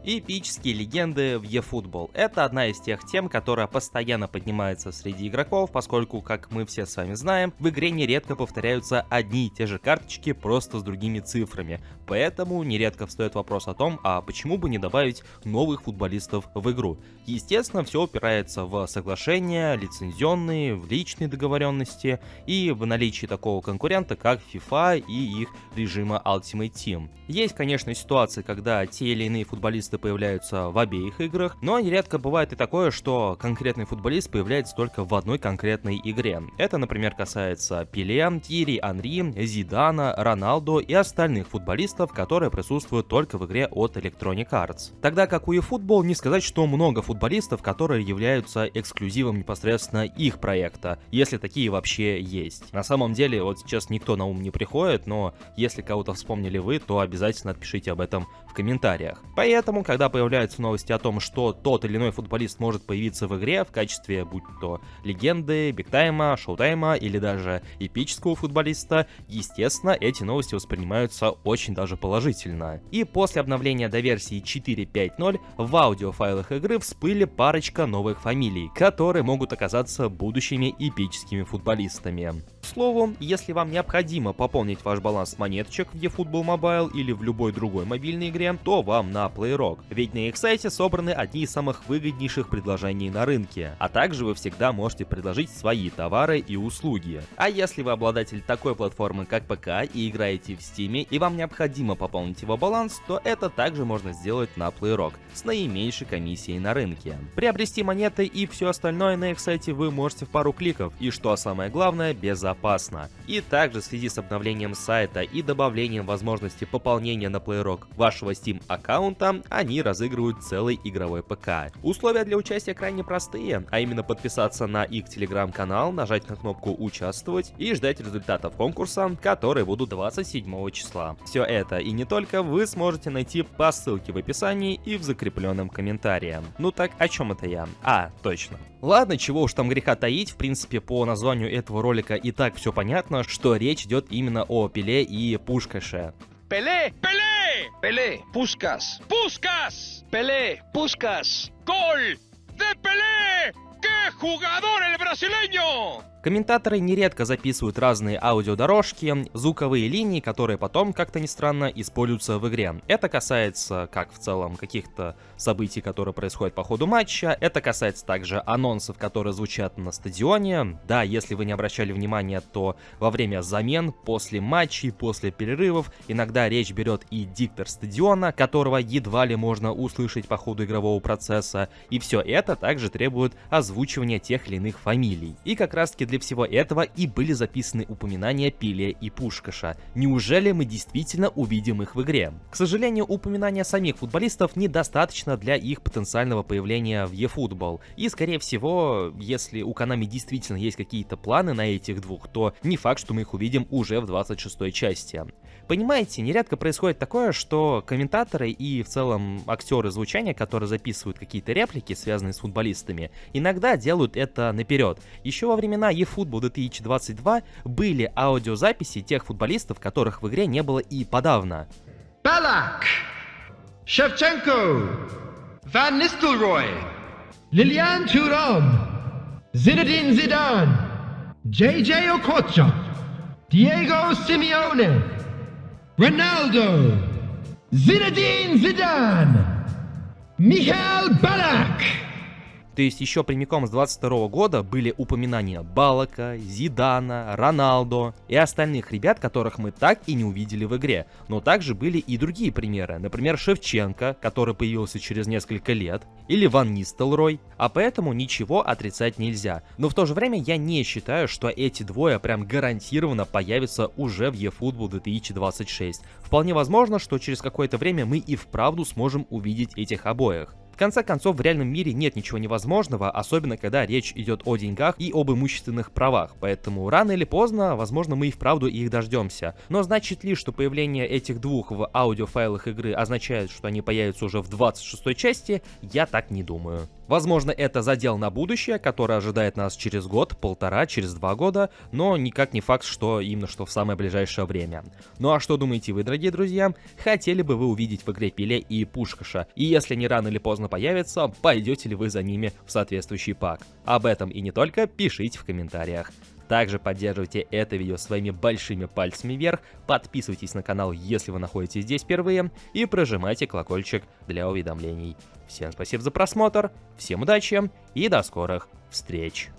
Эпические легенды в eFootball. Это одна из тех тем, которая постоянно поднимается среди игроков, поскольку, как мы все с вами знаем, в игре нередко повторяются одни и те же карточки, просто с другими цифрами. Поэтому нередко встает вопрос о том, а почему бы не добавить новых футболистов в игру. Естественно, все упирается в соглашения, лицензионные, в личные договоренности и в наличии такого конкурента, как FIFA и их режима Ultimate Team. Есть, конечно, ситуации, когда те или иные футболисты появляются в обеих играх, но нередко бывает и такое, что конкретный футболист появляется только в одной конкретной игре. Это, например, касается Пеле, Тьерри Анри, Зидана, Роналдо и остальных футболистов, которые присутствуют только в игре от Electronic Arts. Тогда как у eFootball не сказать, что много футболистов, которые являются эксклюзивом непосредственно их проекта, если такие вообще есть. На самом деле, вот сейчас никто на ум не приходит, но если кого-то вспомнили вы, то обязательно отпишите об этом в комментариях. Поэтому, когда появляются новости о том, что тот или иной футболист может появиться в игре в качестве, будь то легенды, бигтайма, шоутайма или даже эпического футболиста, естественно, эти новости воспринимаются очень даже положительно. И после обновления до версии 4.5.0 в аудиофайлах игры всплыли парочка новых фамилий, которые могут оказаться будущими эпическими футболистами. К слову, если вам необходимо пополнить ваш баланс монеточек в eFootball Mobile или в любой другой мобильной игре, то вам на PlayRock, ведь на их сайте собраны одни из самых выгоднейших предложений на рынке, а также вы всегда можете предложить свои товары и услуги. А если вы обладатель такой платформы, как ПК, и играете в Steam, и вам необходимо пополнить его баланс, то это также можно сделать на PlayRock с наименьшей комиссией на рынке. Приобрести монеты и все остальное на их сайте вы можете в пару кликов, и что самое главное, безопасно. И также в связи с обновлением сайта и добавлением возможности пополнения на PlayRock вашего Steam аккаунта, они разыгрывают целый игровой ПК. Условия для участия крайне простые, а именно подписаться на их телеграм-канал, нажать на кнопку «Участвовать» и ждать результатов конкурса, которые будут 27 числа. Все это и не только вы сможете найти по ссылке в описании и в закрепленном комментарии. Ну так, о чем это я? Точно. Ладно, чего уж там греха таить, в принципе, по названию этого ролика и так все понятно, что речь идет именно о Пеле и Пушкаше. Pelé, Pelé, Pelé, Puskas, Puskas, Pelé, Puskas, gol de Pelé, qué jugador el brasileño. Комментаторы нередко записывают разные аудиодорожки, звуковые линии, которые потом, как-то ни странно, используются в игре. Это касается как в целом каких-то событий, которые происходят по ходу матча, это касается также анонсов, которые звучат на стадионе. Да, если вы не обращали внимания, то во время замен, после матчей, после перерывов, иногда речь берет и диктор стадиона, которого едва ли можно услышать по ходу игрового процесса, и все это также требует озвучивания тех или иных фамилий. И как раз таки для всего этого и были записаны упоминания Пеле и Пушкаша. Неужели мы действительно увидим их в игре? К сожалению, упоминания самих футболистов недостаточно для их потенциального появления в eFootball. И скорее всего, если у Konami действительно есть какие-то планы на этих двух, то не факт, что мы их увидим уже в 26-й части. Понимаете, нередко происходит такое, что комментаторы и в целом актеры звучания, которые записывают какие-то реплики, связанные с футболистами, иногда делают это наперед. Еще во времена eFootball 2022 были аудиозаписи тех футболистов, которых в игре не было и подавно. Ballack, Shevchenko, Van Nistelrooy, Lilian Thuram, Zinedine Zidane, JJ Okocha, Diego Simeone, Ronaldo, Zinedine Zidane, Michael Ballack. То есть еще прямиком с 22 года были упоминания Балака, Зидана, Роналдо и остальных ребят, которых мы так и не увидели в игре. Но также были и другие примеры, например, Шевченко, который появился через несколько лет, или Ван Нистелрой, а поэтому ничего отрицать нельзя. Но в то же время я не считаю, что эти двое прям гарантированно появятся уже в eFootball 2026. Вполне возможно, что через какое-то время мы и вправду сможем увидеть этих обоих. В конце концов, в реальном мире нет ничего невозможного, особенно когда речь идет о деньгах и об имущественных правах, поэтому рано или поздно, возможно, мы и вправду их дождемся. Но значит ли, что появление этих двух в аудиофайлах игры означает, что они появятся уже в 26-й части, я так не думаю. Возможно, это задел на будущее, который ожидает нас через год, полтора, через 2 года, но никак не факт, что именно что в самое ближайшее время. Ну а что думаете вы, дорогие друзья? Хотели бы вы увидеть в игре Пеле и Пушкаша? И если они рано или поздно появятся, пойдете ли вы за ними в соответствующий пак? Об этом и не только пишите в комментариях. Также поддерживайте это видео своими большими пальцами вверх, подписывайтесь на канал, если вы находитесь здесь впервые, и прожимайте колокольчик для уведомлений. Всем спасибо за просмотр, всем удачи и до скорых встреч!